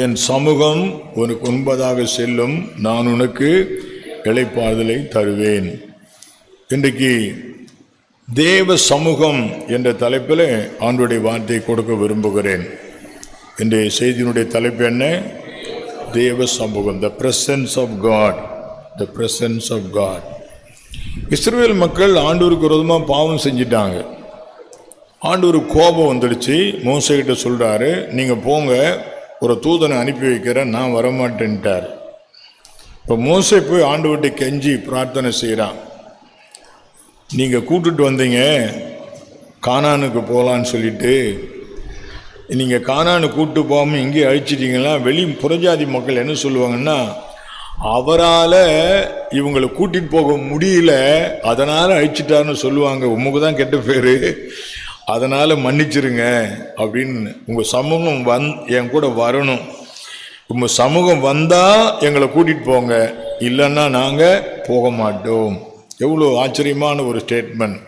என் சமூகம் உனக்கு முன்பதாக செல்லும், நான் உனக்கு இளைப்பாறுதலை தருவேன். இன்றைக்கு தேவ சமூகம் என்ற தலைப்பில் ஆண்டவருடைய வார்த்தையை கொடுக்க விரும்புகிறேன். இன்றைய செய்தியினுடைய தலைப்பு என்ன? தேவ சமூகம், the presence of God, the presence of God. இஸ்ரவேல் மக்கள் ஆண்டவருக்கு விரோதமாக பாவம் செஞ்சிட்டாங்க. ஆண்டவர் கோபம் வந்துடுச்சு. மோசேகிட்ட சொல்றாரு, நீங்க போங்க, ஒரு தூதனை அனுப்பி வைக்கிறேன், நான் வரமாட்டேன்ட்டார். இப்போ மோசே போய் ஆண்டவர்கிட்ட கெஞ்சி பிரார்த்தனை செய்கிறான். நீங்கள் கூட்டுட்டு வந்தீங்க கானானுக்கு போகலான்னு சொல்லிட்டு, நீங்கள் கானானு கூப்பிட்டு போகாமல் இங்கே அழிச்சிட்டிங்கன்னா வெளி புறஜாதி மக்கள் என்ன சொல்லுவாங்கன்னா, அவரால் இவங்களை கூட்டிகிட்டு போக முடியல, அதனால் அழிச்சிட்டாருன்னு சொல்லுவாங்க. உமக்கு தான் கெட்ட பேர், அதனால் மன்னிச்சிருங்க அப்படின்னு. உங்கள் சமூகம் என் கூட வரணும், உங்கள் சமூகம் வந்தால் எங்களை கூட்டிகிட்டு போங்க, இல்லைன்னா நாங்கள் போக மாட்டோம். எவ்வளோ ஆச்சரியமான ஒரு ஸ்டேட்மெண்ட்.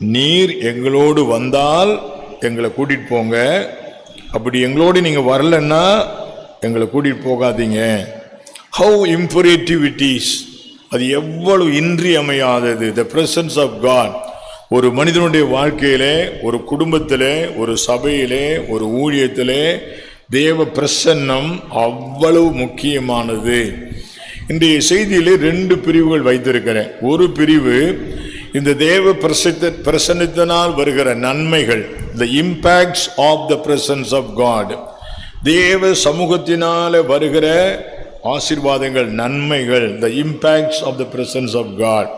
நீர் எங்களோடு வந்தால் எங்களை கூட்டிகிட்டு போங்க, அப்படி எங்களோடு நீங்கள் வரலன்னா எங்களை கூட்டிகிட்டு போகாதீங்க. ஹவு இம்பரேட்டிவ் இட் இஸ், அது எவ்வளவு இன்றியமையாதது. த பிரசன்ஸ் ஆஃப் காட் ஒரு மனிதனுடைய வாழ்க்கையிலே, ஒரு குடும்பத்திலே, ஒரு சபையிலே, ஒரு ஊழியத்திலே தேவ பிரசன்னம் அவ்வளவு முக்கியமானது. இன்றைய செய்தியிலே 2 பிரிவுகள் வைத்திருக்கிறேன். ஒரு பிரிவு இந்த தேவ பிரசன்னத்தினால் வருகிற நன்மைகள், the impacts of the presence of God, தேவ சமூகத்தினால வருகிற ஆசீர்வாதங்கள், நன்மைகள், the impacts of the presence of God.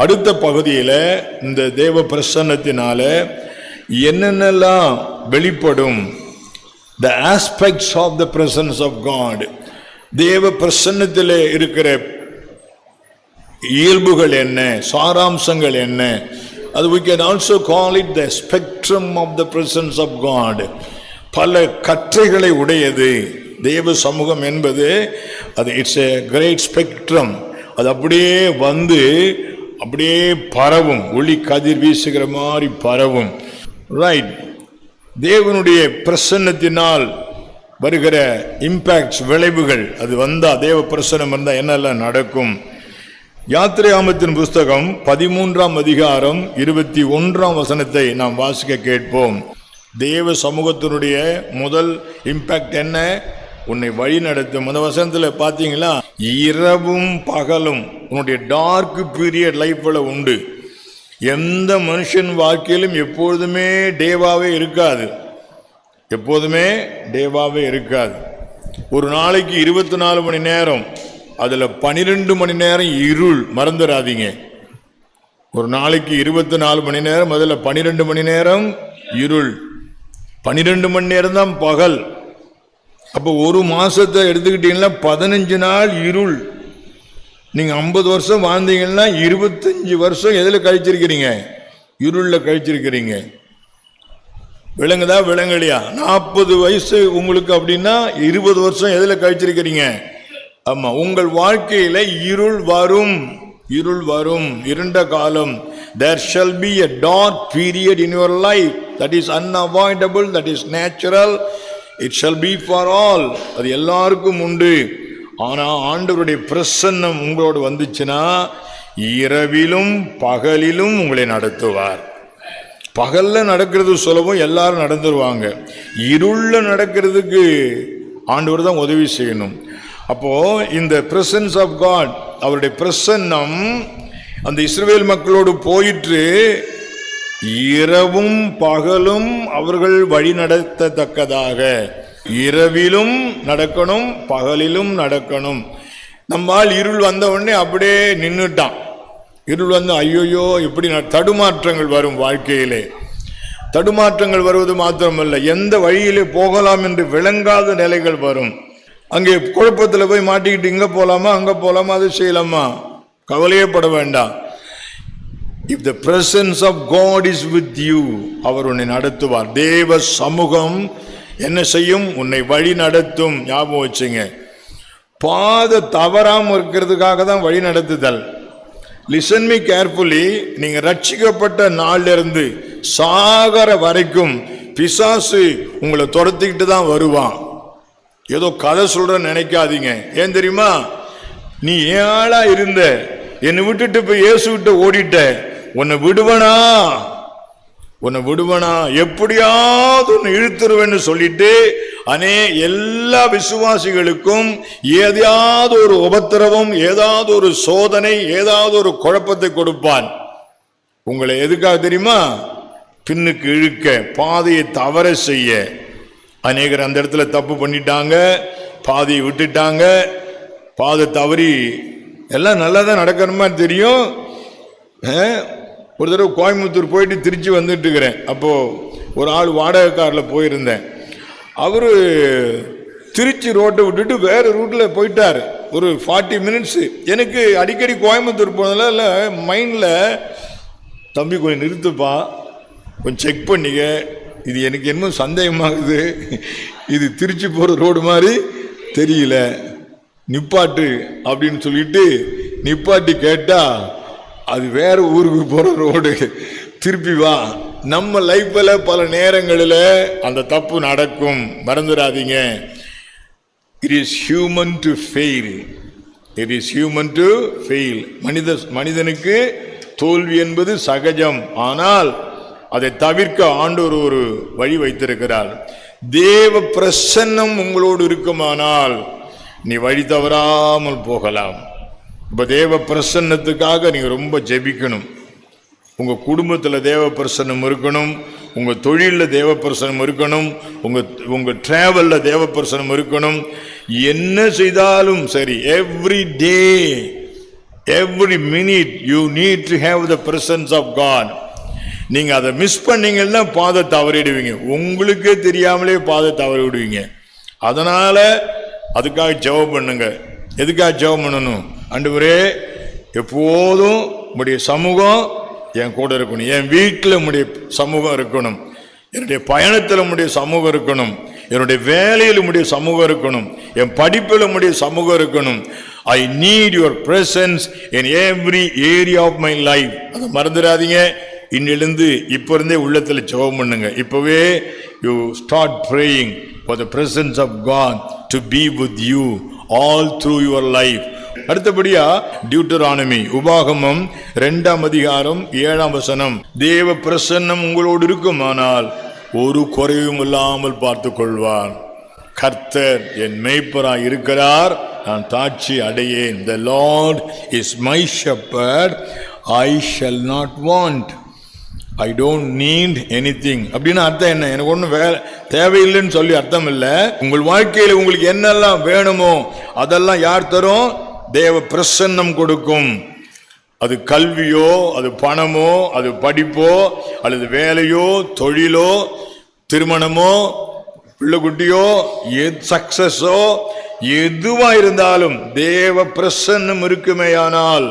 அடுத்த பகுதியில் இந்த தேவ பிரசன்னத்தினால என்னென்னலாம் வெளிப்படும், the aspects of the presence of God, தேவ பிரசன்னத்தில் இருக்கிற இயல்புகள் என்ன, சாராம்சங்கள் என்ன. அது we can also call it the spectrum of the presence of God. பல கற்றைகளை உடையது தேவ சமூகம் என்பது. அது இட்ஸ் a great spectrum. அது அப்படியே வந்து அப்படியே பரவும், ஒளி கதிர் வீசுகிற மாதிரி பரவும். ரைட். தேவனுடைய பிரசன்னத்தினால் வருகிற இம்பாக்ட்ஸ், விளைவுகள், அது வந்தா, தேவ பிரசன்னம் வந்தா என்னெல்லாம் நடக்கும். யாத்திரையாமத்தின் புஸ்தகம் 13ஆம் அதிகாரம் 21ஆம் வசனத்தை நாம் வாசிக்க கேட்போம். தேவ சமூகத்தினுடைய முதல் இம்பாக்ட் என்ன? உன்னை வழி நடத்தும். அந்த வசனத்தில் பார்த்தீங்களா, இரவும் பகலும் உன்னுடைய டார்க் பீரியட் லைஃப்ல உண்டு. எந்த மனுஷன் வாழ்க்கையிலும் எப்பொழுதுமே டேவாவே இருக்காது, எப்போதுமே டேவாவே இருக்காது. ஒரு நாளைக்கு 24 மணி நேரம், அதில் 12 மணி நேரம் இருள். மறந்துடாதீங்க, ஒரு நாளைக்கு 24 மணி நேரம், அதில் 12 மணி நேரம் இருள், 12 மணி நேரம் தான் பகல். அப்போ ஒரு மாசத்தை எடுத்துக்கிட்டீங்கன்னா 15 நாள் இருள். நீங்க 50 வருஷம் வாழ்ந்தீங்கன்னா 25 வருஷம் எதில் கழிச்சிருக்கிறீங்க? இருள்ல கழிச்சிருக்கிறீங்க. விளங்குதா? விளங்கலையா? 40 வயசு உங்களுக்கு அப்படின்னா 20 வருஷம் எதில் கழிச்சிருக்கிறீங்க? ஆமா, உங்கள் வாழ்க்கையில இருள் வரும், இருள் வரும், இருண்ட காலம். There shall be a dark period in your life. That is unavoidable, that is natural. It shall be for all. அது எல்லாருக்கும் உண்டு. ஆனா ஆண்டவருடைய பிரசன்னம் உங்களோடு வந்துச்சுன்னா இரவிலும் பகலிலும் உங்களை நடத்துவார். பகல்ல நடக்கிறது சுலபம், எல்லாரும் நடந்துருவாங்க. இருள்ல நடக்கிறதுக்கு ஆண்டவர் தான் உதவி செய்யணும். அப்போ இந்த பிரசன்ஸ் ஆஃப் காட், அவருடைய பிரசன்னம் அந்த இஸ்ரவேல் மக்களோடு போயிட்டு இரவும் பகலும் அவர்கள் வழி நடத்தத்தக்கதாக, இரவிலும் நடக்கணும், பகலிலும் நடக்கணும். நம்மால் இருள் வந்த உடனே அப்படியே நின்றுட்டான். இருள் வந்து ஐயோயோ எப்படி தடுமாற்றங்கள் வரும் வாழ்க்கையிலே. தடுமாற்றங்கள் வருவது மாத்திரமல்ல, எந்த வழியிலே போகலாம் என்று விளங்காத நிலைகள் வரும். அங்கே குழப்பத்தில் போய் மாட்டிக்கிட்டு இங்கே போகலாமா அங்கே போகலாமா அது செய்யலாமா, கவலையே பட வேண்டாம். If the presence of God is with you, அவர் உன்னை நடத்துவார். தேவ சமூகம் என்ன செய்யும்? உன்னை வழி நடத்தும். ஞாபகம் வச்சுங்க, பாத தவறாம இருக்கிறதுக்காக தான் வழி நடத்துதல். Listen me carefully. நீங்க ரட்சிக்கப்பட்ட நாள்ல இருந்து சாகர வரைக்கும் பிசாசு உங்களை துரத்திக்கிட்டு தான் வருவான். ஏதோ கதை சொல்றேன்னு நினைக்காதீங்க. ஏன் தெரியுமா? நீ ஏழா இருந்த, என்னை விட்டுட்டு போய் இயேசு விட்டு ஓடிட்ட, உன்னை விடுவனா எப்படியாவது உன்னை இழுத்துருவேன்னு சொல்லிட்டு எல்லா விசுவாசிகளுக்கும் ஏதாவது ஒரு உபத்திரவம், ஏதாவது ஒரு சோதனை, ஏதாவது ஒரு குழப்பத்தை கொடுப்பான். உங்களை எதுக்காக தெரியுமா? பின்னுக்கு இழுக்க, பாதையை தவற செய்ய. அநேகர் அந்த இடத்துல தப்பு பண்ணிட்டாங்க, பாதையை விட்டுட்டாங்க, பாதை தவறி எல்லாம் நல்லா தான் நடக்கிற மாதிரி தெரியும். ஒரு தடவை கோயம்புத்தூர் போயிட்டு திருச்சி வந்துட்டு இருக்கிறேன். அப்போ ஒரு ஆள் வாடகை காரில் போயிருந்தேன். அவரு திருச்சி ரோட்டை விட்டுட்டு வேற ரூட்ல போயிட்டார். ஒரு 40 மினிட்ஸ். எனக்கு அடிக்கடி கோயம்புத்தூர் போனதுல மைண்ட்ல, தம்பி கொஞ்சம் நிறுத்துப்பா, கொஞ்சம் செக் பண்ணிக்க, இது எனக்கு என்ன சந்தேகமாகுது, இது திருச்சி போற ரோடு மாதிரி தெரியல, நிப்பாட்டு அப்படின்னு சொல்லிட்டு நிப்பாட்டி கேட்டா அது வேற ஊருக்கு போற ரோடு, திருப்பி வா. நம்ம லைஃப்ல பல நேரங்களில் அந்த தப்பு நடக்கும், மறந்துடாதீங்க. It is human to fail. It is human to fail. மனிதனுக்கு தோல்வி என்பது சகஜம். ஆனால் அதை தவிர்க்க ஆண்டவர் ஒரு வழி வைத்திருக்கிறார். தேவ பிரசன்னம் உங்களோடு இருக்குமானால் நீ வழி தவறாமல் போகலாம். இப்ப தேவ பிரசன்னத்துக்காக நீங்க ரொம்ப ஜெபிக்கணும். உங்க குடும்பத்துல தேவ பிரசன்னம் இருக்கணும், உங்க தொழில தேவ பிரசன்னம் இருக்கணும், உங்க டிராவல்ல தேவ பிரசன்னம் இருக்கணும். என்ன செய்தாலும் சரி, every day, every minute you need to have the presence of God. நீங்க அதை மிஸ் பண்ணீங்கன்னா பாதை தவறிடுவீங்க, உங்களுக்கே தெரியாமலே பாதை தவறி விடுவீங்க. அதனால அதுக்காக ஜெபம் பண்ணுங்க. எதுக்காக ஜெபம் பண்ணணும்? ஆண்டவரே, எப்போதும் உம்முடைய சமூகம் என் கூட இருக்கணும், என் வீட்டில் உம்முடைய சமூகம் இருக்கணும், என்னுடைய பயணத்தில் உம்முடைய சமூகம் இருக்கணும், என்னுடைய வேலையில் உம்முடைய சமூகம் இருக்கணும், என் படிப்பில் உம்முடைய சமூகம் இருக்கணும். I need your presence in every area of my life. அதை மறந்துடாதீங்க. இன்னிலிருந்து இப்போ இருந்தே உள்ளத்தில் ஜெபம் பண்ணுங்க. இப்பவே you start praying for the presence of God to be with you all through your life. அடுத்தபடியா டியூட்டரானமி, உபாகமம் 2ஆம் அதிகாரம் 7ஆம் வசனம். தேவ பிரசன்னம் உங்களோடு இருக்குமானால் ஒரு குறையும் இல்லாமல் பார்த்துக் கொள்வார். கர்த்தர் என் மேய்ப்பராய் இருக்கிறார், நான் தாட்சி அடையேன். The Lord is my shepherd, I shall not want. I don't need anything. அப்படின்னு அர்த்தம் என்ன? எனக்கு ஒன்றும் தேவையில்லைன்னு சொல்லி அர்த்தம் இல்லை. உங்கள் வாழ்க்கையில் உங்களுக்கு என்னெல்லாம் வேணுமோ அதெல்லாம் யார் தரும்? தேவ பிரசன்னம் கொடுக்கும். அது கல்வியோ, அது பணமோ, அது படிப்போ, அல்லது வேலையோ, தொழிலோ, திருமணமோ, பிள்ளைக்குட்டியோ, சக்சஸோ, எதுவா இருந்தாலும் தேவ பிரசன்னம் இருக்குமேயானால்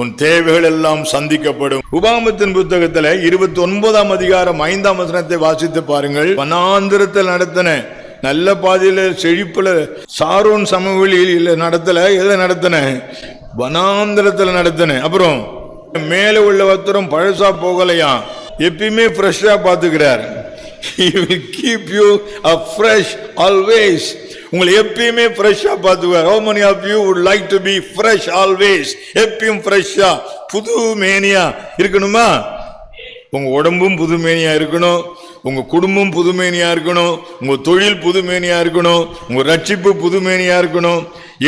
உன் தேவைகள் எல்லாம் சந்திக்கப்படும். உபாகமத்தின் புத்தகத்துல 29ஆம் அதிகாரம் 5ஆம் வசனத்தை வாசித்து பாருங்கள். வனாந்திரத்தில் நடத்தின, நல்ல பாதையில செழிப்புல, சாரோன் சமவெளியில் நடத்தல, எதை நடத்தின? வனாந்திரத்தில் நடத்தின. அப்புறம் மேல உள்ள வத்திரம் பழசா போகலையா, எப்பயுமே ஃப்ரெஷ்ஷா பாத்துக்கிறார். He will keep you fresh always. உங்களை எப்பயுமே ஃப்ரெஷ்ஷா பார்த்துக்குவார். How many of you would like to be fresh always? எப்பயும் ஃப்ரெஷ்ஷா, புது மேனியா இருக்கணுமா? உங்க உடம்பும் புதுமேனியா இருக்கணும், உங்க குடும்பம் புதுமேனியா இருக்கணும், உங்க தொழில் புதுமேனியா இருக்கணும், உங்க ரட்சிப்பு புதுமேனியா இருக்கணும்.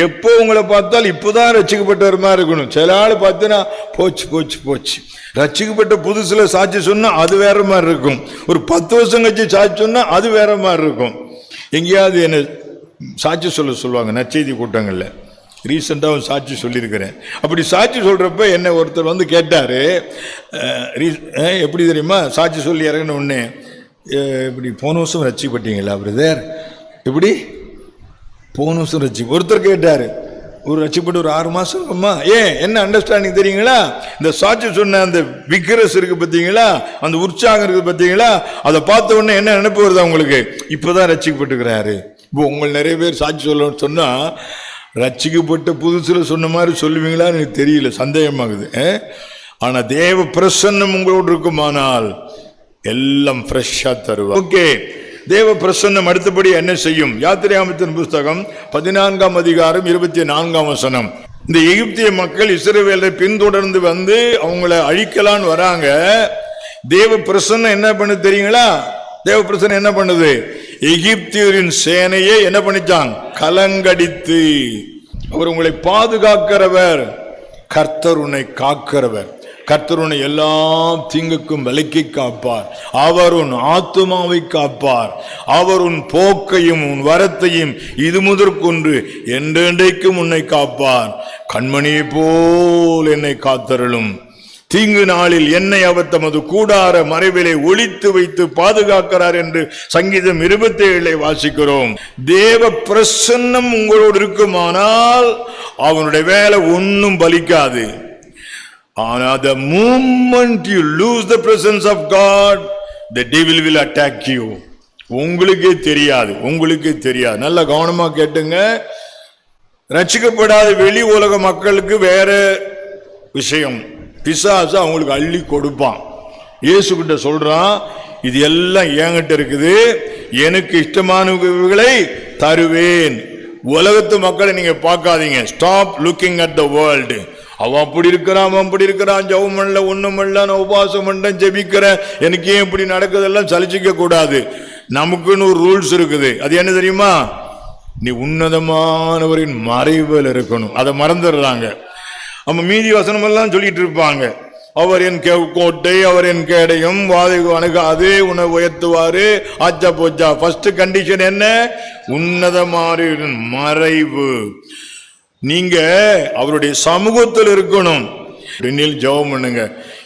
எப்போ உங்களை பார்த்தால் இப்பதான் ரட்சிக்கப்பட்டவர் மாதிரி இருக்கணும். சில ஆள் பார்த்தீங்கன்னா போச்சு போச்சு போச்சு, ரட்சிக்கப்பட்ட புதுசுல சாட்சி சொன்னா அது வேற மாதிரி இருக்கும், ஒரு 10 வருஷம் கழிச்சு சாட்சி சொன்னா அது வேற மாதிரி இருக்கும். எங்கேயாவது என்ன சாட்சி சொல்லுவாங்க நற்செய்தி கூட்டங்கள்ல. ரீசெண்டாக சாட்சி சொல்லியிருக்கிறேன். அப்படி சாட்சி சொல்றப்ப என்ன ஒருத்தர் வந்து கேட்டாரு, எப்படி தெரியுமா? சாட்சி சொல்லி இறங்கின உடனே, இப்படி போன வருஷம் ரட்சிக்கப்பட்டீங்களா பிரதர்? எப்படி போன வருஷம் ஒருத்தர் கேட்டாரு, ஒரு ரட்சிப்பட்டு ஒரு 6 மாசம் இருக்குமா? என்ன அண்டர்ஸ்டாண்டிங் தெரியுங்களா? இந்த சாட்சி சொன்ன அந்த விக்ரஸ் இருக்கு பார்த்தீங்களா, அந்த உற்சாகம் இருக்கு பார்த்தீங்களா, அதை பார்த்த உடனே என்ன நினைப்பு வருதா உங்களுக்கு? இப்பதான் ரட்சிக்கப்பட்டுக்கிறாரு. இப்போ உங்கள் நிறைய பேர் சாட்சி சொல்லணும்னு சொன்னா ரட்சிக்கப்பட்ட புதுசுல சொன்ன மாதிரி சொல்லுவீங்களான்னு எனக்கு தெரியல, சந்தேகமாகுது. ஆனா தேவ பிரசன்னம் உங்களோடு இருக்குமானால் எல்லாம் ஃப்ரெஷ்ஷா தருவார். ஓகே, தேவ பிரசன்னம் அடுத்தபடி என்ன செய்யும்? யாத்திராகமத்தின் புஸ்தகம் 14ஆம் அதிகாரம் 24ஆம் வசனம். இந்த எகிப்திய மக்கள் இஸ்ரவேலை பின்தொடர்ந்து வந்து அவங்கள அழிக்கலான்னு வராங்க. தேவ பிரசன்னம் என்ன பண்ணு தெரியுங்களா? தேவ பிரசன்னம் என்ன பண்ணுது? எகிப்தியரின் சேனையை என்ன பண்ணிச்சான்? கலங்கடித்து. அவர் உங்களை பாதுகாக்கிறவர். கர்த்தர் உன்னை காக்கிறவர். கர்த்தர் உன்னை எல்லா தீங்குக்கும் விலக்கி காப்பார். அவர் உன் ஆத்துமாவை காப்பார். அவர் உன் போக்கையும் உன் வரத்தையும் இது முதற்கொன்று என்றென்றைக்கும் உன்னை காப்பார். கண்மணியை போல் என்னை காத்தருளும். தீங்கு நாளில் என்னை அவர் தமது கூடார மறைவிலே ஒளித்து வைத்து பாதுகாக்கிறார் என்று சங்கீதம் 27 வாசிக்கிறோம். தேவ பிரசன்னம் உங்களோடு இருக்குமானால் அவனுடைய வேலை ஒன்னும் பலிக்காது. ஆனால் the moment you lose the presence of God, the devil will attack you. உங்களுக்கே தெரியாது. நல்ல கவனமா கேட்டுங்க. ரட்சிக்கப்படாத வெளி உலக மக்களுக்கு வேற விஷயம். பிசாசு அவங்களுக்கு அள்ளி கொடுப்பான். இயேசு கிட்ட சொல்றான், இது எல்லாம் என்கிட்ட இருக்குது, எனக்கு இஷ்டமானவைகளை தருவேன். உலகத்து மக்களை நீங்க பார்க்காதீங்க. Stop looking at the world. அவன் அப்படி இருக்கிறான், ஜெபம் பண்ணல, ஒண்ணும் பண்ணல, நான் உபவாசம் பண்ணேன், ஜெபிக்கிறேன், எனக்கு ஏன் இப்படி நடக்குதெல்லாம் சலிச்சிக்க கூடாது. நமக்குன்னு ஒரு ரூல்ஸ் இருக்குது. அது என்ன தெரியுமா? நீ உன்னதமானவரின் மறைவில் இருக்கணும். அதை மறந்துடுறாங்க. நம்ம மீதி வசனம் எல்லாம் சொல்லிட்டு இருப்பாங்க. அவர் என் கோட்டை, அவர் என் கேடயம், வாதை அணுகாது, உன்னை உயர்த்துவாரு, ஆச்சா போச்சா. ஃபர்ஸ்ட் கண்டிஷன் என்ன? உன்னதமான மறைவு. நீங்க அவருடைய சமூகத்தில் இருக்கணும். ஜெபம் பண்ணுங்க.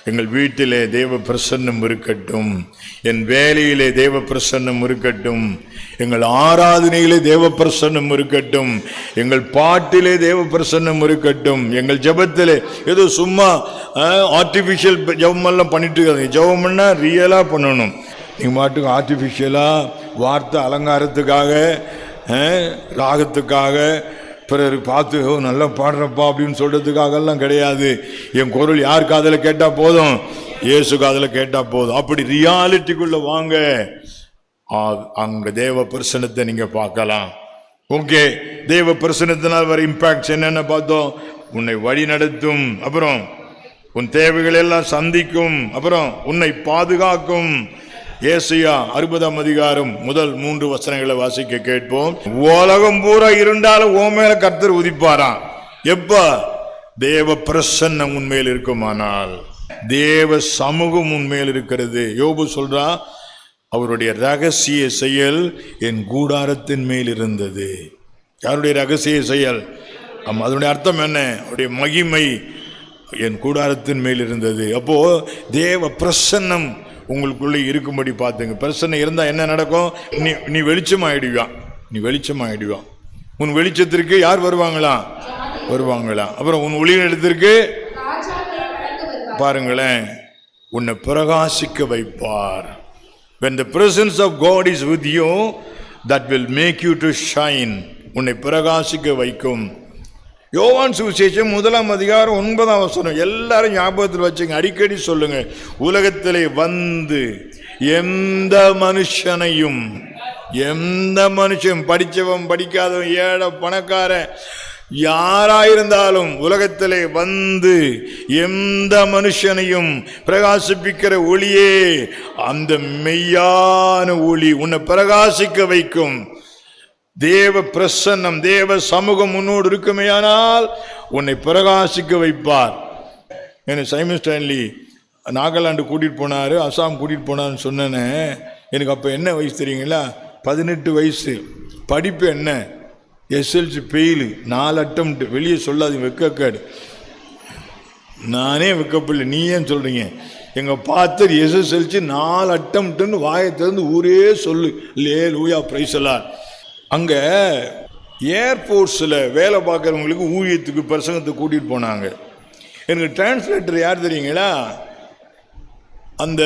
எங்கள் வீட்டிலே தேவ பிரசன்னம் இருக்கட்டும், என் வேலையிலே தேவ பிரசன்னம் இருக்கட்டும், எங்கள் ஆராதனையிலே தேவ பிரசன்னம் இருக்கட்டும், எங்கள் பாட்டிலே தேவ பிரசன்னம் இருக்கட்டும், எங்கள் ஜெபத்திலே. ஏதோ சும்மா ஆர்டிபிஷியல் ஜெபம் எல்லாம் பண்ணிட்டு இருக்காங்க. ஜெபம் பண்ணா ரியலா பண்ணணும். நீங்க மாட்டுக்கு ஆர்டிபிஷியலா வார்த்தை அலங்காரத்துக்காக, ராகத்துக்காக, பிறர் பார்த்து நல்லா பாடுறப்பா அப்படின்னு சொல்றதுக்காக எல்லாம் கிடையாது. என் குரல் யார் காதுல கேட்டா போதும்? இயேசு காதுல கேட்டா போதும். அப்படி ரியாலிட்டிக்குள்ள வாங்க. அங்க தேவ பிரசனத்தை நீங்க பார்க்கலாம். ஓகே, தேவ பிரசனத்தினால் வர இம்பாக்ட் என்னென்ன பார்த்தோம்? உன்னை வழி நடத்தும், அப்புறம் உன் தேவைகள் எல்லாம் சந்திக்கும், அப்புறம் உன்னை பாதுகாக்கும். ஏசாயா 60ஆம் அதிகாரம் முதல் 3 வசனங்களை வாசிக்க கேட்போம். உலகம் பூரா இருந்தாலும் உன் மேல கர்த்தர் உதிப்பாராம். எப்ப? தேவ பிரசன்னம் உண்மையில் இருக்குமானால், தேவ சமூகம் உண்மையில் இருக்கிறது. யோபு சொல்றா, அவருடைய ரகசிய செயல் என் கூடாரத்தின் மேல் இருந்தது. யாருடைய ரகசிய செயல்? அதனுடைய அர்த்தம் என்ன? அவருடைய மகிமை என் கூடாரத்தின் மேல் இருந்தது. அப்போ தேவ பிரசன்னம் உங்களுக்குள்ளே இருக்கும்படி பார்த்துங்க. பிரச்சனை இருந்தா என்ன நடக்கும்? நீ வெளிச்சமாயிடுவான். உன் வெளிச்சத்திற்கு யார் வருவாங்களா? அப்புறம் உன் ஒளி இடத்திற்கு பாருங்களேன், உன்னை பிரகாசிக்க வைப்பார். When the presence of God is with you, that will make you to shine. உன்னை பிரகாசிக்க வைக்கும். யோவான் சுவிசேஷம் 1ஆம் அதிகாரம் 9ஆம் வசனம் எல்லாரும் ஞாபகத்தில் வச்சுங்க, அடிக்கடி சொல்லுங்க. உலகத்திலே வந்து எந்த மனுஷன், படிச்சவன் படிக்காதவன், ஏழை பணக்காரன், யாராயிருந்தாலும் உலகத்திலே வந்து எந்த மனுஷனையும் பிரகாசிப்பிக்கிற ஒளியே அந்த மெய்யான ஒளி உன்னை பிரகாசிக்க வைக்கும். தேவ பிரசன்னம், தேவ சமூகம் உன்னோடு இருக்குமேயானால் உன்னை பிரகாசிக்க வைப்பார். என்னை சைமன் ஸ்டான்லி நாகாலாந்து கூட்டிட்டு போனாரு, அசாம் கூட்டிட்டு போனான்னு சொன்னேன்னு. எனக்கு அப்போ என்ன வயசு தெரியுங்களா? 18 வயசு. படிப்பு என்ன? SLC bail, 4 attempt. வெளியே சொல்லாதீங்க, வெக்கக்காடு. நானே வெக்கப்படல, நீ ஏன் சொல்றீங்க? எங்க பாத்தர் SSLC 4 அட்டம்ப்ட்னு வாயை திறந்து ஊரே சொல்லு. அல்லேலூயா, பிரைஸ் எல்லாம். அங்க ஏர்போர்ட்ஸில் வேலை பார்க்குறவங்களுக்கு ஊழியத்துக்கு பிரசங்கத்தை கூட்டிகிட்டு போனாங்க. எனக்கு டிரான்ஸ்லேட்டர் யார் தெரியுங்களா? அந்த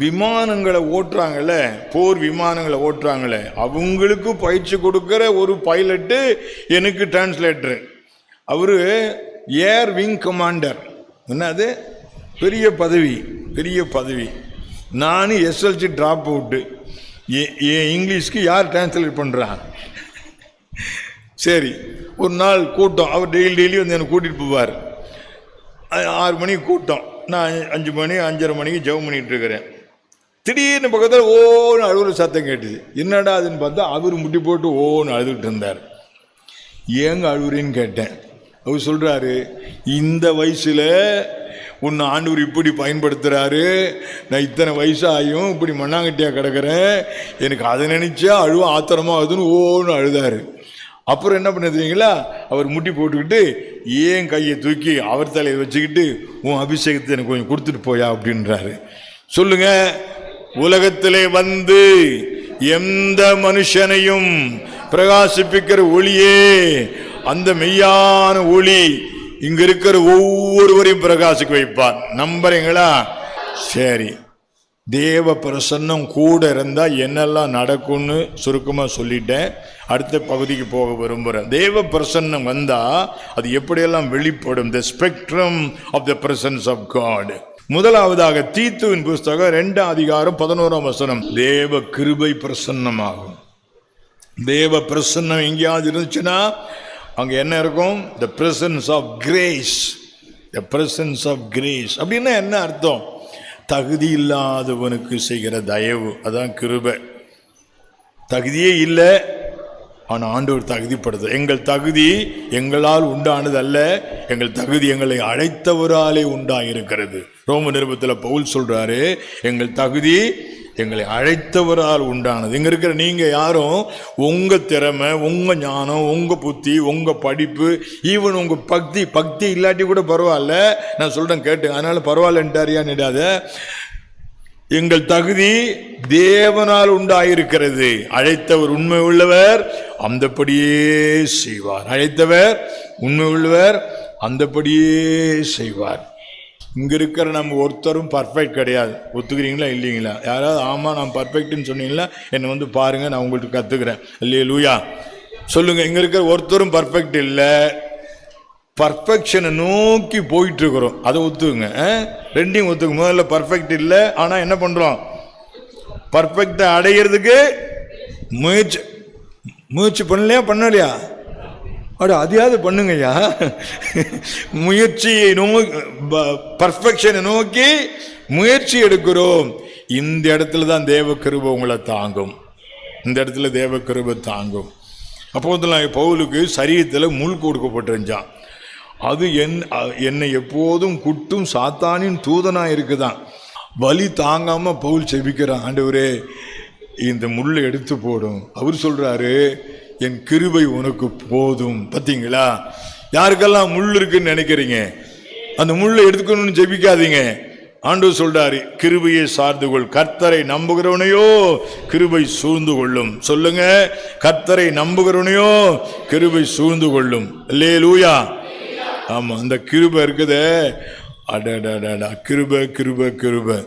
விமானங்களை ஓட்டுறாங்கல்ல, போர் விமானங்களை ஓட்டுறாங்களே, அவங்களுக்கு பயிற்சி கொடுக்குற ஒரு பைலட்டு எனக்கு டிரான்ஸ்லேட்டரு. அவரு ஏர் விங் கமாண்டர். என்னது? பெரிய பதவி. நான் SLC ட்ராப் அவுட்டு. இங்கிலீஷ்க்கு யார் டிரான்ஸ்லேட் பண்ணுறா? சரி, ஒரு நாள் கூட்டம், அவர் டெய்லி வந்து என்னை கூட்டிகிட்டு போவார். 6 மணிக்கு கூட்டம், நான் 5 மணி 5:30 மணிக்கு ஜெபம் பண்ணிகிட்டு இருக்கிறேன். திடீர்னு பக்கத்தில் ஓன்னு அழுகுற சத்தம் கேட்டுது. என்னடா அதுன்னு பார்த்தா அவர் முட்டி போட்டு ஓன்னு அழுதுகிட்டு இருந்தார். ஏங்க அழுகுறேன்னு கேட்டேன். அவர் சொல்கிறாரு, இந்த வயசில் உன்னை ஆண்டவர் இப்படி பயன்படுத்துகிறாரு, நான் இத்தனை வயசாகியும் இப்படி மண்ணாங்கட்டியாக கிடக்கிறேன், எனக்கு அதை நினச்சா அழுவ ஆத்திரமாக அதுன்னு ஓன்னு அழுதாரு. அப்புறம் என்ன பண்ண தெரியுங்களா, அவர் முட்டி போட்டுக்கிட்டு ஏன் கையை தூக்கி அவர் தலையை வச்சுக்கிட்டு, உன் அபிஷேகத்தை எனக்கு கொஞ்சம் கொடுத்துட்டு போயா அப்படின்றாரு. சொல்லுங்க, உலகத்திலே வந்து எந்த மனுஷனையும் பிரகாசிப்பிக்கிற ஒளியே அந்த மெய்யான ஒளி இங்க இருக்கிற ஒவ்வொருவரையும் பிரகாசிக்க வைப்பார். நம்புறீங்களா? சரி, தேவ பிரசன்னம் கூட இருந்தா என்னெல்லாம் நடக்கும்னு சுருக்கமா சொல்லிட்டேன். அடுத்த பகுதிக்கு போக விரும்புகிறேன். தேவ பிரசன்னம் வந்தா அது எப்படியெல்லாம் வெளிப்படும், the spectrum of the presence of God. முதலாவதாக தீத்துவின் புஸ்தகம் 2ஆம் அதிகாரம் 11ஆம் வசனம், தேவ கிருபை பிரசன்னமாகும். தேவ பிரசன்னம் எங்கேயாவது இருந்துச்சுன்னா அங்க என்ன இருக்கும்? The presence of grace. The presence of grace அப்படின்னா என்ன அர்த்தம்? தகுதி இல்லாதவனுக்கு செய்கிற தயவு, அதான் கிருபை. தகுதியே இல்லை, ஆனால் ஆண்டவர் தகுதிப்படுது. எங்கள் தகுதி எங்களால் உண்டானது அல்ல, எங்கள் தகுதி எங்களை அழைத்தவராலே உண்டாயிருக்கிறது. ரோம நிருபத்தில் பவுல் சொல்றாரு, எங்கள் தகுதி எங்களை அழைத்தவரால் உண்டானது. இங்க இருக்கிற நீங்க யாரும் உங்க திறமை, உங்க ஞானம், உங்க புத்தி, உங்க படிப்பு, ஈவன் உங்க பக்தி இல்லாட்டி கூட பரவாயில்ல, நான் சொல்றேன் கேட்டு, அதனால பரவாயில்லன்ட்டாரியான்னு இடாத. எங்கள் தகுதி தேவனால் உண்டாயிருக்கிறது. அழைத்தவர் உண்மை உள்ளவர், அந்தபடியே செய்வார். அழைத்தவர் உண்மை உள்ளவர், அந்தபடியே செய்வார். இங்க இருக்கிற நம்ம ஒருத்தரும் பர்ஃபெக்ட் கிடையாது. ஒத்துக்கிறீங்களா இல்லைங்களா? யாராவது ஆமா நான் பர்ஃபெக்ட்னு சொன்னீங்களா என்னை வந்து பாருங்க, நான் உங்களுக்கு கத்துக்கிறேன். அல்லேலூயா சொல்லுங்க. இங்க இருக்கிற ஒருத்தரும் பர்ஃபெக்ட் இல்லை, பர்ஃபெக்ஷனை நோக்கி போயிட்டு இருக்கிறோம். அதை ஒத்துக்குங்க, ரெண்டையும் ஒத்துக்கு. முதல்ல பர்ஃபெக்ட் இல்லை, ஆனா என்ன பண்றோம்? பர்ஃபெக்டை அடையிறதுக்கு முயற்சி பண்ணலையா? அதையாவது பண்ணுங்கய்யா. முயற்சியை நோக்கி, பர்ஃபெக்ஷனை நோக்கி முயற்சி எடுக்கிறோம். இந்த இடத்துல தான் தேவ கிருபை உங்களை தாங்கும். இந்த இடத்துல தேவ கிருபை தாங்கும். அப்போதெல்லாம் பவுலுக்கு சரீரத்தில் முள் கொடுக்கப்பட்டிருந்தான். அது என்னை எப்போதும் குட்டும் சாத்தானின் தூதனா இருக்குதான். வலி தாங்காம பவுல் செபிக்கிறான், ஆண்டவரே இந்த முள்ளை எடுத்து போடும். அவர் சொல்றாரு, என் கிருபை உனக்கு போதும். பார்த்தீங்களா? யாருக்கெல்லாம் முள் இருக்குன்னு நினைக்கிறீங்க, அந்த முள்ளை எடுத்துக்கணும்னு ஜெபிக்காதீங்க. ஆண்டவர் சொல்றாரு, கிருபையை சார்ந்து கொள். கர்த்தரை நம்புகிறவனையோ கிருபை சூழ்ந்து கொள்ளும். சொல்லுங்க, கர்த்தரை நம்புகிறவனையோ கிருபை சூழ்ந்து கொள்ளும். அல்லேலூயா. ஆமா, அந்த கிருபை இருக்குதே, அடடடா, கிருபை கிருபை கிருபை.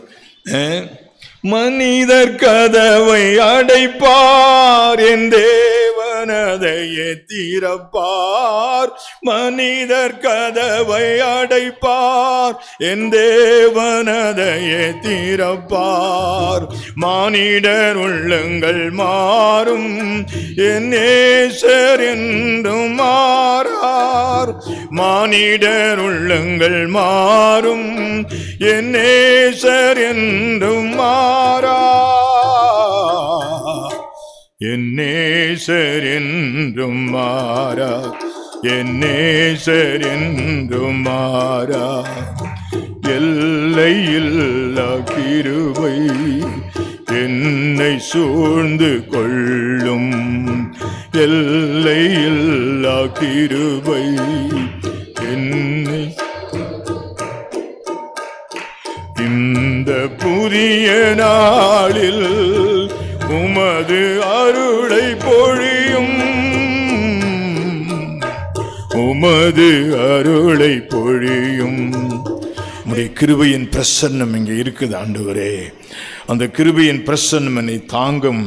மனிதர் கதவை அடைப்பார், என் தேவனதையே திறப்பார். மனிதர் கதவை அடைப்பார், என் தேவனதையே திறப்பார். மானிடர் உள்ளங்கள் மாறும், என் நேசர் என்றும் மாறார். மானிடர் உள்ளங்கள் மாறும், என் நேசர் என்றும் மாறா. என் நேசர் என்றும் மாறா, என் நேசர் என்றும் மாறா. எல்லையில்லா கிருபை என்னை சூழ்ந்து கொள்ளும். எல்லையில்லா கிருபை என்னை. இந்த புதிய நாளில் உமது அருளை பொழியும், உமது அருளை பொழியும். உம்முடைய கிருபையின் பிரசன்னம் இங்கே இருக்குது ஆண்டவரே. அந்த கிருபையின் பிரசன்னம் என்னை தாங்கும்,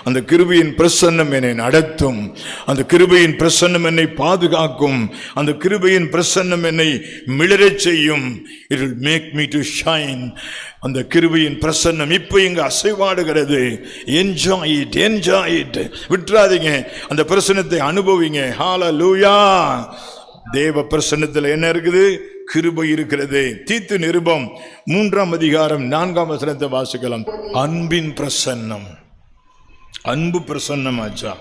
அந்த கிருபையின் பிரசன்னம் என்னை நடத்தும், அந்த கிருபையின் பிரசன்னம் என்னை பாதுகாக்கும், அந்த கிருபையின் பிரசன்னம் என்னை மிளிரச் செய்யும். It will make me to shine. அந்த கிருபையின் பிரசன்னம் இப்ப இங்க அசைவாடுகிறது. Enjoy it, enjoy it. விட்டுறாதீங்க, அந்த பிரசன்னத்தை அனுபவிங்க. ஹல்லேலூயா. தேவ பிரசன்னத்தில் என்ன இருக்குது? கிருபை இருக்கிறது. தீத்து நிருபம் 3ஆம் அதிகாரம் 4ஆம் வசனத்தை வாசிக்கலாம். அன்பின் பிரசன்னம். அன்பு பிரசன்னம் ஆச்சா?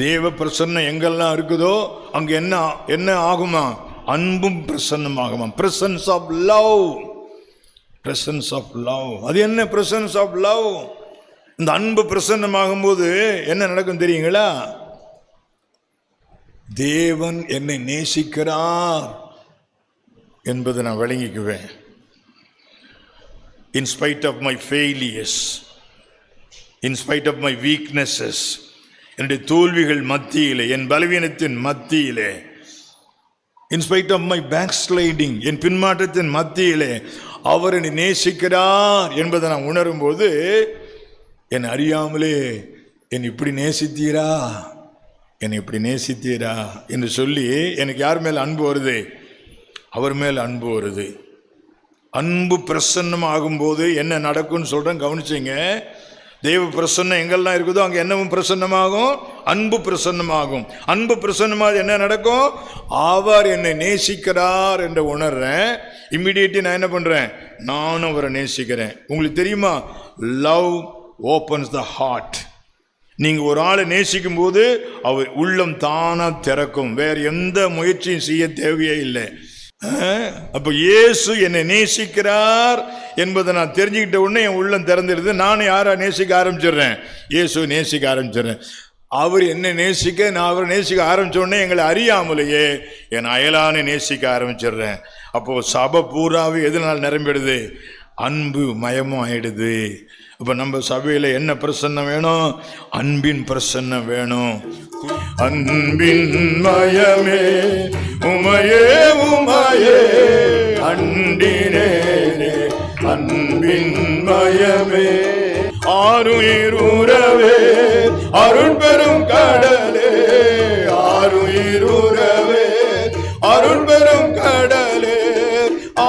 தேவ பிரசன்னம் எங்கெல்லாம் இருக்குதோ அங்க என்ன ஆகுமா? அன்பும் பிரசன்னம் ஆகுமா? Presence of love. Presence of love. அது என்ன பிரசன்ஸ் ஆஃப் லவ்? இந்த அன்பு பிரசன்னம் ஆகும்போது என்ன நடக்கும் தெரியுங்களா? தேவன் என்னை நேசிக்கிறார் என்பதை நான் விளங்கிக்குவேன். In spite of my failures, in spite of my weaknesses, என்னுடைய தோல்விகள் மத்தியிலே, என் பலவீனத்தின் மத்தியிலே, in spite of my backsliding, என் பின்மாற்றத்தின் மத்தியிலே அவர் என்னை நேசிக்கிறார் என்பதை நான் உணரும்போது, என்னை அறியாமலே என்னை இப்படி நேசித்தீரா, என்னை இப்படி நேசித்தீரா என்று சொல்லி எனக்கு யார் மேல் அன்பு வருது? அவர் மேல் அன்பு வருது. அன்பு பிரசன்னம் ஆகும்போது என்ன நடக்கும்னு சொல்றேன், கவனிச்சிங்க. தேவ பிரசன்னம் எங்கெல்லாம் இருக்குதோ அங்கே என்னவும் பிரசன்னமாகும்? அன்பு பிரசன்னமாகும். அன்பு பிரசன்னமாக என்ன நடக்கும்? அவர் என்னை நேசிக்கிறார் என்று உணர்றேன். இம்மிடியேட்லி நான் என்ன பண்றேன்? நானும் அவரை நேசிக்கிறேன். உங்களுக்கு தெரியுமா, லவ் ஓப்பன்ஸ் த ஹார்ட். நீங்க ஒரு ஆளை நேசிக்கும் போது அவர் உள்ளம் தானா திறக்கும். வேற எந்த முயற்சியும் செய்ய தேவையே இல்லை. அப்ப இயேசு என்னை நேசிக்கிறார் என்பதை நான் தெரிஞ்சுக்கிட்ட உடனே என் உள்ளம் திறந்துடுது. நானும் யாரை நேசிக்க ஆரம்பிச்சிடுறேன்? இயேசு நேசிக்க ஆரம்பிச்சிடுறேன். அவர் என்னை நேசிக்க, நான் அவரை நேசிக்க ஆரம்பிச்ச உடனே எங்களை அறியாமலேயே என் அயலானை நேசிக்க ஆரம்பிச்சிடுறேன். அப்போ சபை பூராவே எதனால் நிரம்பிடுது? அன்பு மயமும் ஆயிடுது. இப்ப நம்ம சபையில என்ன பிரசன்னம் வேணும்? அன்பின் பிரசன்னம் வேணும். அன்பின் மயமே உமையே உமையே அண்டினே, அன்பின் மயமே ஆருயிரூரவே அருள் பெரும் கடலே, ஆருயிரூரவே அருள் பெரும் கடலே,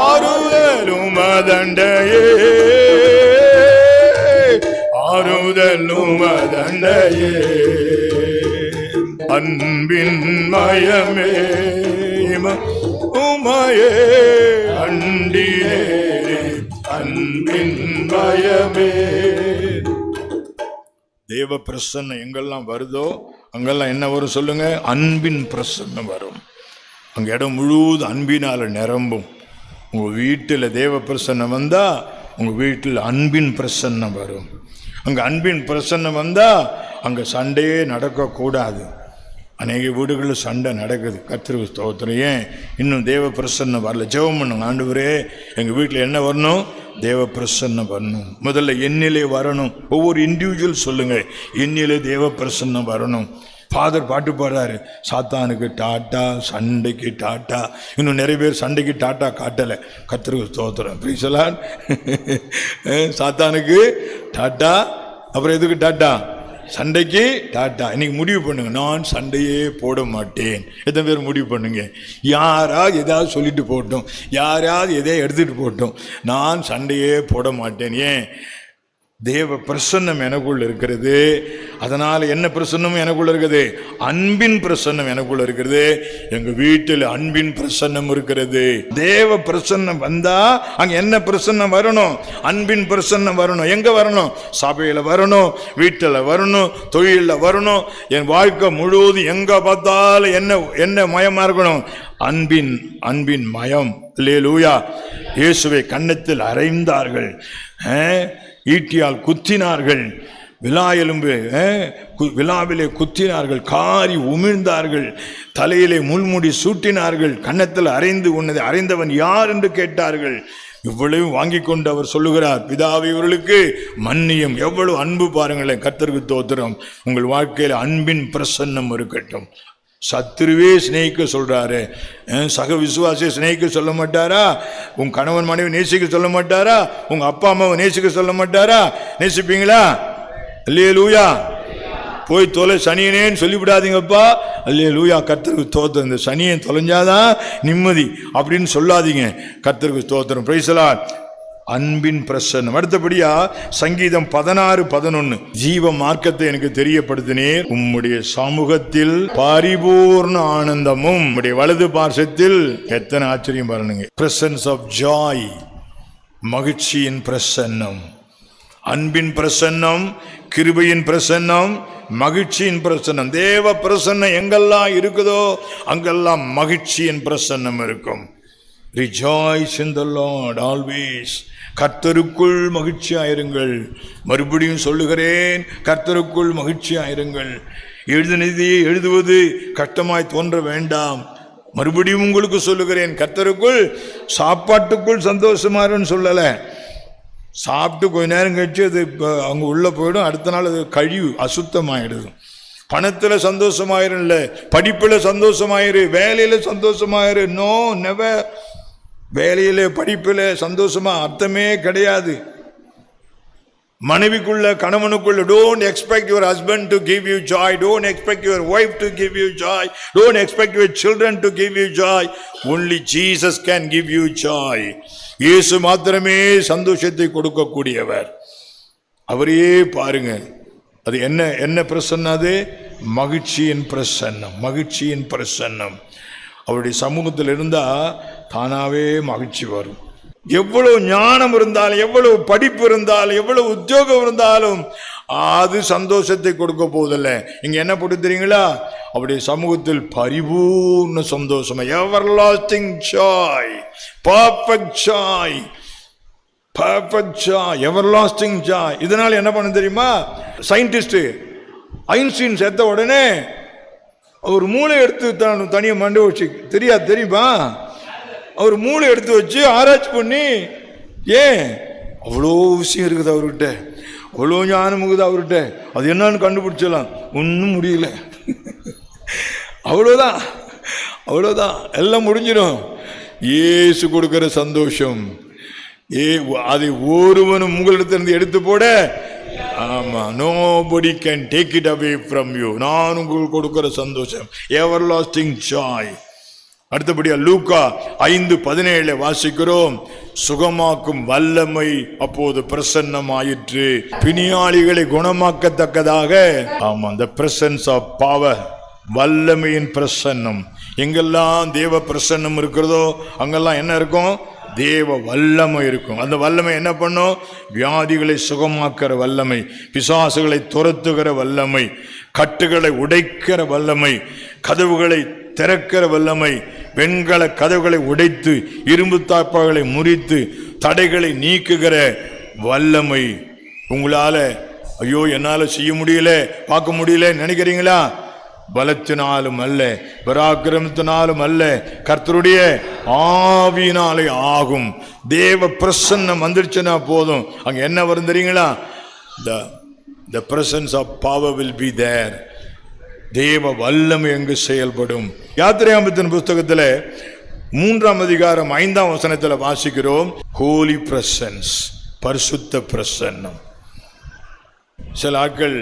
ஆறுதலும் அதண்டையே, ஆறுதலும் அதண்டையே. அன்பின் மயமே உமையே அண்டினே, அன்பின் மயமே. தேவ பிரசன்னம் எங்கெல்லாம் வருதோ அங்கெல்லாம் என்ன வரும் சொல்லுங்க? அன்பின் பிரசன்னம் வரும். அங்க இடம் முழுவதும் அன்பினால நிரம்பும். உங்க வீட்டில் தேவ பிரசன்னம் வந்தா உங்க வீட்டில் அன்பின் பிரசன்னம் வரும். அங்க அன்பின் பிரசன்னம் வந்தா அங்க சண்டையே நடக்கக்கூடாது. அநேக வீடுகளில் சண்டை நடக்குது. கர்த்தருக்கு ஸ்தோத்திரம். ஏன் இன்னும் தேவ பிரசன்னம் வரல? ஜெபம் பண்ணுங்க, ஆண்டவரே எங்கள் வீட்டில் என்ன வரணும்? தேவ பிரசன்னம் வரணும். முதல்ல என்னிலே வரணும். ஒவ்வொரு இண்டிவிஜுவல் சொல்லுங்க, என்னிலே தேவ பிரசன்னம் வரணும். ஃபாதர் பாட்டு பாடுறாரு, சாத்தானுக்கு டாட்டா சண்டைக்கு டாட்டா. இன்னும் நிறைய பேர் சண்டைக்கு டாட்டா காட்டலை. கர்த்தருக்கு ஸ்தோத்திரம். Praise the Lord. சாத்தானுக்கு டாட்டா, அப்புறம் எதுக்கு டாட்டா? சண்டைக்கு டாட்டா. இன்னைக்கு முடிவு பண்ணுங்க, நான் சண்டையே போட மாட்டேன். எத்தனை பேர் முடிவு பண்ணுங்க? யாராவது ஏதாவது சொல்லிட்டு போட்டோம், யாராவது எதையும் எடுத்துட்டு போட்டோம், நான் சண்டையே போட மாட்டேன். ஏன்? தேவ பிரசன்னம் எனக்குள்ள இருக்கிறது. அதனால என்ன பிரசன்னம் எனக்குள்ள இருக்குது? அன்பின் பிரசன்னம் எனக்குள்ள இருக்கிறது. எங்க வீட்டில் அன்பின் பிரசன்னம் இருக்கிறது. தேவ பிரசன்னம் வந்தா அங்க என்ன பிரசன்னம் வரணும்? அன்பின் பிரசன்னம் வரணும். எங்க வரணும்? சபையில வரணும், வீட்டில் வரணும், தொழில வரணும். என் வாழ்க்கை முழுவதும் எங்க பார்த்தாலும் என்ன மயமா இருக்கணும்? அன்பின் மயம். அல்லேலூயா. இயேசுவை கன்னத்தில் அறைந்தார்கள், ஈட்டியால் குத்தினார்கள், விழாவிலே குத்தினார்கள், காரி உமிழ்ந்தார்கள், தலையிலே முள்முடி சூட்டினார்கள், கன்னத்தில் அறைந்து உன்னதை அறைந்தவன் யார் என்று கேட்டார்கள். இவ்வளவு வாங்கி கொண்டு அவர் சொல்லுகிறார், பிதாவை இவர்களுக்கு மன்னியும். எவ்வளவு அன்பு பாருங்களேன். கர்த்தருக்கு ஸ்தோத்திரம். உங்கள் வாழ்க்கையில் அன்பின் பிரசன்னம் இருக்கட்டும். சத்துருவே சிநேகிக்க சொல்றாரு. சக விசுவாசியை சிநேகிக்க சொல்ல மாட்டாரா? உங்க கணவன் மனைவி நேசிக்க சொல்ல மாட்டாரா? உங்க அப்பா அம்மாவை நேசிக்க சொல்ல மாட்டாரா? நேசிப்பீங்களா? அல்லேலூயா. போய் தொலை சனியனேன்னு சொல்லிவிடாதீங்கப்பா. அல்லேலூயா. கர்த்தருக்கு ஸ்தோத்திரம். இந்த சனியை தொலைஞ்சாதான் நிம்மதி அப்படின்னு சொல்லாதீங்க. கர்த்தருக்கு ஸ்தோத்திரம். Praise the Lord. அன்பின் பிரசன்னம். அடுத்தபடியா சங்கீதம் 16:11. ஜீவ மார்க்கத்தை எனக்கு தெரியப்படுத்தினீர், உம்முடைய சமூகத்தில் பரிபூர்ண ஆனந்தமும் உம்முடைய வலது பார்சத்தில். எத்தனை ஆச்சரியம் பாருங்க. பிரசன்ஸ் ஆஃப் ஜாய், மகிழ்ச்சியின் பிரசன்னம், அன்பின் பிரசன்னம், கிருபையின் பிரசன்னம், மகிழ்ச்சியின் பிரசன்னம். தேவ பிரசன்னம் எங்கெல்லாம் இருக்குதோ அங்கெல்லாம் மகிழ்ச்சியின் பிரசன்னம் இருக்கும். Rejoice in the Lord always. கர்த்தருக்குள் மகிழ்ச்சியாயிருங்கள். மறுபடியும் சொல்லுகிறேன், கர்த்தருக்குள் மகிழ்ச்சியாயிருங்கள். எழுதினதையே எழுதுவது கஷ்டமாய் தோன்ற வேண்டாம். மறுபடியும் உங்களுக்கு சொல்லுகிறேன், கர்த்தருக்குள். சாப்பாட்டுக்குள் சந்தோஷமாருன்னு சொல்லல. சாப்பிட்டு கொஞ்ச நேரம் கழிச்சு அது அவங்க உள்ள போயிடும். அடுத்த நாள் அது கழிவு அசுத்தமாயிடுது. பணத்துல சந்தோஷமாயிரும் இல்ல, படிப்புல சந்தோஷமாயிரு, வேலையில சந்தோஷமாயிரு. No, never. வேலையில படிப்புல சந்தோஷமா அர்த்தமே கிடையாது. மனைவிக்குள்ள கணவனுக்குள்ள don't expect your husband to give you joy, don't expect your wife to give you joy, don't expect your children to give you joy. Only Jesus can give you joy. இயேசு மாத்திரமே சந்தோஷத்தை கொடுக்கக்கூடியவர். அவரையே பாருங்க. அது என்ன என்ன பிரசன்னம்? அது மகிழ்ச்சியின் பிரசன்னம், மகிழ்ச்சியின் பிரசன்னம். அவருடைய சமூகத்தில் இருந்தா தானாவே மகிழ்ச்சி வரும். எவ்வளவு ஞானம் இருந்தாலும், எவ்வளவு படிப்பு இருந்தாலும், எவ்வளவு உத்தியோகம் இருந்தாலும் அது சந்தோஷத்தை கொடுக்க போவதில்லை. இங்க என்ன போட்டு தெரியுங்களா? அவருடைய சமூகத்தில் பரிபூர்ண சந்தோஷம், everlasting Joy, perfect Joy, perfect Joy, everlasting Joy. இதனால என்ன பண்ண தெரியுமா? சயின்டிஸ்ட் ஐன்ஸ்டீன் செத்த உடனே அவர் மூளை எடுத்து தனியாக மண்டை வச்சு தெரியுமா? அவர் மூளை எடுத்து வச்சு ஆராய்ச்சி பண்ணி, ஏன் அவ்வளோ விஷயம் இருக்குது அவர்கிட்ட, அவ்வளோ ஞானம் இருக்குது அவர்கிட்ட, அது என்னன்னு கண்டுபிடிச்சலாம். ஒன்றும் முடியல. அவ்வளோதான், அவ்வளோதான், எல்லாம் முடிஞ்சிடும். இயேசு கொடுக்கிற சந்தோஷம் அதை ஒருவனும் உங்களிடத்திலிருந்து எடுத்து போட. ஆமா, nobody can take it away from you. நான் உங்களுக்கு கொடுக்கிற சந்தோஷம், everlasting joy. அடுத்தபடியா லூக்கா 5:17 வாசிக்கிறோம். சுகமாக்கும் வல்லமை அப்போது பிரசன்னமாயிற்று, பிணியாளிகளை குணமாக்கத்தக்கதாக. ஆமா, the presence of power, வல்லமையின் பிரசன்னம். எங்கெல்லாம் தேவ பிரசன்னம் இருக்கிறதோ அங்கெல்லாம் என்ன இருக்கும்? தேவ வல்லமை இருக்கும். அந்த வல்லமை என்ன பண்ணும்? வியாதிகளை சுகமாக்குற வல்லமை, பிசாசுகளை துரத்துகிற வல்லமை, கட்டுகளை உடைக்கிற வல்லமை, கதவுகளை திறக்கிற வல்லமை, வெண்கல கதவுகளை உடைத்து இரும்பு தாப்பாகளை முறித்து தடைகளை நீக்குகிற வல்லமை. உங்களால ஐயோ என்னால செய்ய முடியல, பார்க்க முடியல நினைக்கிறீங்களா? பலத்தினாலும் அல்ல, பராக்கிரமத்தினாலும் அல்ல, கர்த்தருடைய ஆவியினாலே ஆகும். தேவ பிரசன்னம் வந்துருச்சுன்னா போதும். அங்க என்ன வரும் தெரியுங்களா? the presence of power will be there. தேவ வல்லமை எங்கு செயல்படும். யாத்திரையாகமத்தின் புஸ்தகத்தில் 3ஆம் அதிகாரம் 5ஆம் வசனத்தில் வாசிக்கிறோம், ஹோலி பிரசன்ஸ், பரிசுத்த பிரசன்னம். சில ஆட்கள்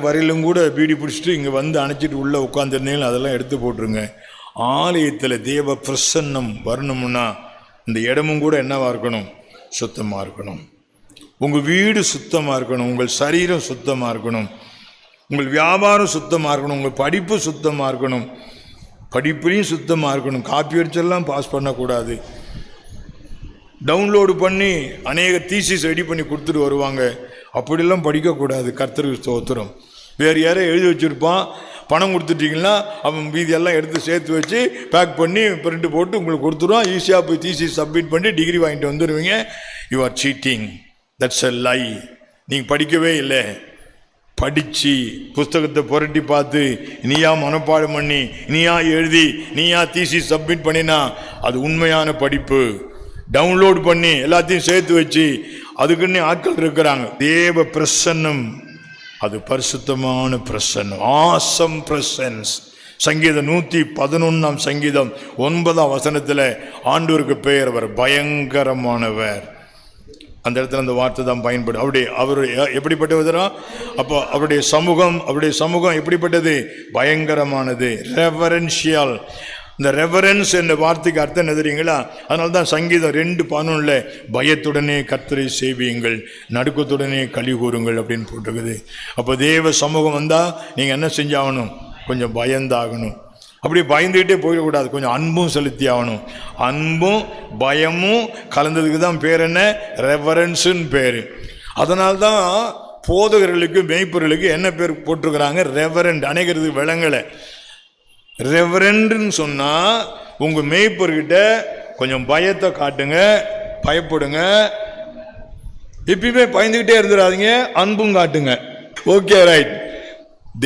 வரையிலும் கூட பீடி பிடிச்சிட்டு இங்கே வந்து அணைச்சிட்டு உள்ளே உட்காந்துருந்தீங்க, அதெல்லாம் எடுத்து போட்டுருங்க. ஆலயத்தில் தேவ பிரசன்னம் வரணும்னா இந்த இடமும் கூட என்னவா இருக்கணும்? சுத்தமாக இருக்கணும். உங்கள் வீடு சுத்தமாக இருக்கணும், உங்கள் சரீரம் சுத்தமாக இருக்கணும், உங்கள் வியாபாரம் சுத்தமாக இருக்கணும், உங்கள் படிப்பு சுத்தமாக இருக்கணும், படிப்புலையும் சுத்தமாக இருக்கணும். காப்பி அடிச்செல்லாம் பாஸ் பண்ணக்கூடாது. டவுன்லோடு பண்ணி அநேக தீசிஸ் ரெடி பண்ணி கொடுத்துட்டு வருவாங்க. அப்படிலாம் படிக்கக்கூடாது. கர்த்தருக்கு ஸ்தோத்திரம். வேறு யாரோ எழுதி வச்சுருப்பான், பணம் கொடுத்துட்டீங்கன்னா அவன் மீதியெல்லாம் எடுத்து சேர்த்து வச்சு பேக் பண்ணி பிரிண்ட் போட்டு உங்களுக்கு கொடுத்துருவான். ஈஸியாக போய் தீசிஸ் சப்மிட் பண்ணி டிகிரி வாங்கிட்டு வந்துடுவீங்க. You are cheating, that's a lie. நீங்கள் படிக்கவே இல்லை. படித்து புஸ்தகத்தை புரட்டி பார்த்து நீயா மனப்பாடம் பண்ணி நீயா எழுதி நீயா தீசிஸ் சப்மிட் பண்ணினா அது உண்மையான படிப்பு. டவுன்லோட் பண்ணி எல்லாத்தையும் சேர்த்து வச்சு அதுக்குன்னு ஆட்கள் இருக்கிறாங்க. தேவ பிரசன்னம் அது பரிசுத்தமான பிரசன்னம், ஆசம் பிரசன்ஸ். சங்கீதம் 111 சங்கீதம் 9 ஆண்டவருக்கு பெயர் அவர் பயங்கரமானவர். அந்த இடத்துல அந்த வார்த்தை தான் பயன்படும். அவர் எப்படிப்பட்டவரா? அப்போ அவருடைய சமூகம் எப்படிப்பட்டது? பயங்கரமானது, ரெவரன்ஷியல். இந்த ரெவரன்ஸ் என்ற வார்த்தைக்கு அர்த்தம் என்ன தெரியுங்களா? அதனால தான் சங்கீதம் 2:11 பயத்துடனே கர்த்தரை சேவியுங்கள், நடுக்கத்துடனே களி கூறுங்கள் அப்படின்னு போட்டிருக்குது. அப்போ தேவ சமூகம் வந்தால் நீங்கள் என்ன செஞ்சாகணும்? கொஞ்சம் பயந்தாகணும். அப்படி பயந்துகிட்டே போயிடக்கூடாது, கொஞ்சம் அன்பும் செலுத்தி ஆகணும். அன்பும் பயமும் கலந்ததுக்கு தான் பேர் என்ன? ரெவரன்ஸுன்னு பேர். அதனால்தான் போதகர்களுக்கு மேய்ப்பர்களுக்கு என்ன பேர் போட்டிருக்கிறாங்க? ரெவரண்ட். அநேகருக்கு விளங்கலை. ரெவரண்ட்னு சொன்னால் உங்கள் மேய்ப்பர்கிட்ட கொஞ்சம் பயத்தை காட்டுங்க, பயப்படுங்க. எப்பயுமே பயந்துக்கிட்டே இருந்துடாதீங்க, அன்பும் காட்டுங்க. Okay, right.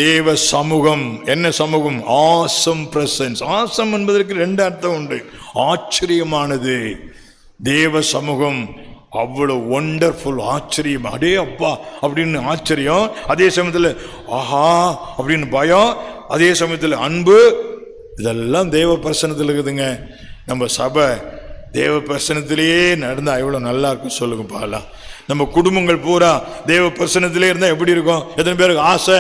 தேவ சமூகம் என்ன சமூகம்? Awesome presence. ஆசம் என்பதற்கு 2 அர்த்தம் உண்டு. ஆச்சரியமானது. தேவ சமூகம் அவ்வளவு ஒண்டர்ஃபுல், ஆச்சரியம். அடே அப்பா அப்படின்னு ஆச்சரியம், அதே சமயத்தில் ஆஹா அப்படின்னு பயம், அதே சமயத்தில் அன்பு. இதெல்லாம் தேவ பிரசனத்தில் இருக்குதுங்க. நம்ம சபை தேவ பிரசனத்திலேயே நடந்தால் எவ்வளோ நல்லா இருக்கும் சொல்லுங்க பாலாம். நம்ம குடும்பங்கள் பூரா தேவ பிரசனத்திலே இருந்தால் எப்படி இருக்கும்? எத்தனை பேருக்கு ஆசை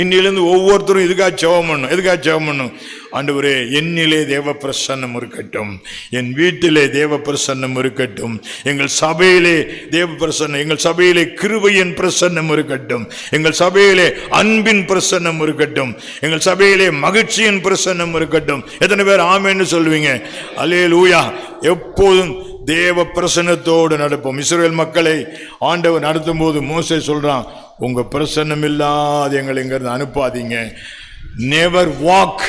இன்னிலேருந்து ஒவ்வொருத்தரும் இதுக்காக ஜெபம் பண்ணும். ஆண்டவரே, என்னிலே தேவ பிரசன்னம் இருக்கட்டும், என் வீட்டிலே தேவ பிரசன்னம் இருக்கட்டும், எங்கள் சபையிலே தேவ பிரசன்னம், எங்கள் சபையிலே கிருபையின் பிரசன்னம் இருக்கட்டும், எங்கள் சபையிலே அன்பின் பிரசன்னம் இருக்கட்டும், எங்கள் சபையிலே மகிழ்ச்சியின் பிரசன்னம் இருக்கட்டும். எத்தனை பேர் ஆமென்னு சொல்லுவீங்க? அல்லேலூயா. எப்போதும் தேவ பிரசன்னத்தோடு நடப்போம். இஸ்ரவேல் மக்களை ஆண்டவர் நடத்தும் போது மோசே சொல்றான், உங்க பிரசன்னம் இல்லாத எங்களை இங்கிருந்து அனுப்பாதீங்க. Never walk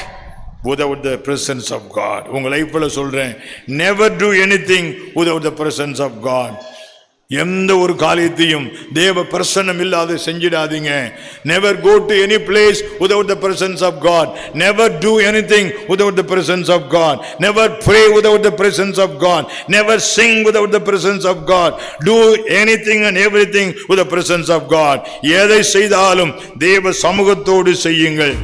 without the presence of God. உங்க லைஃப்ல சொல்றேன், never do anything without the presence of God. எந்த ஒரு காரியத்தையும் தேவ பிரசன்னம் இல்லாத செஞ்சிடாதீங்க. never go to any place without the presence of God. never do anything without the presence of God. never pray without the presence of God. never sing without the presence of God. do anything and everything with the presence of God. எதை செய்தாலும் தேவ சமூகத்தோடு செய்யுங்கள்.